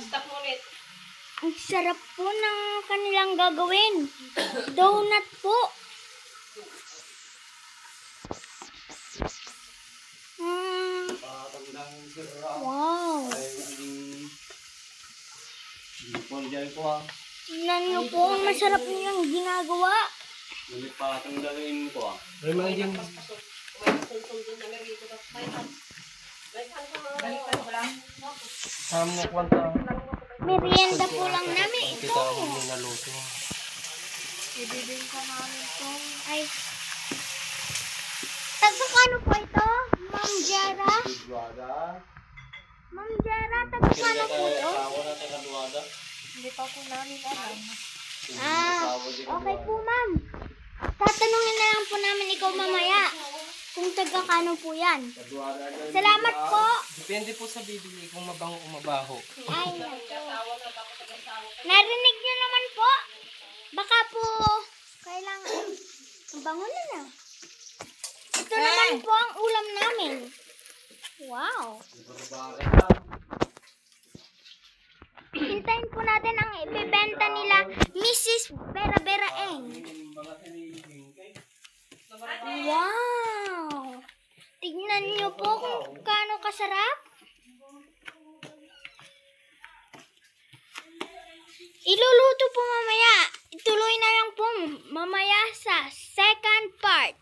Stop mo ulit. Ang sarap po ng kanilang gagawin. Donut po. Wow. Tingnan niyo po, ang masarap niyang ginagawa. Ngunit patanggalin ko ah. Ay, mga yan. Sama mo kwanta. Merienda po lang namin ito. Kita mo naluto. Ibibenta namin ito. Ay. Tagkakano po ito? Ma'am Jara? Ma'am Jara, tagkakano po ito? Hindi pa po namin alam. Okay po ma'am. Tatanungin na lang po namin ikaw mamaya kung tagkakano po yan. Salamat po. Depende po sa bibili kung mabango o mabaho. Ay, narinig nyo naman po. Baka po kailangan. Mabango na na. Ito naman po ang ulam namin. Wow. Hintayin po natin ang ibibenta nila Mrs. Bera Bera Eng. Wow! Tignan niyo po kung gaano kasarap. Iluluto po mamaya. Ituloy na lang po mamaya sa second part.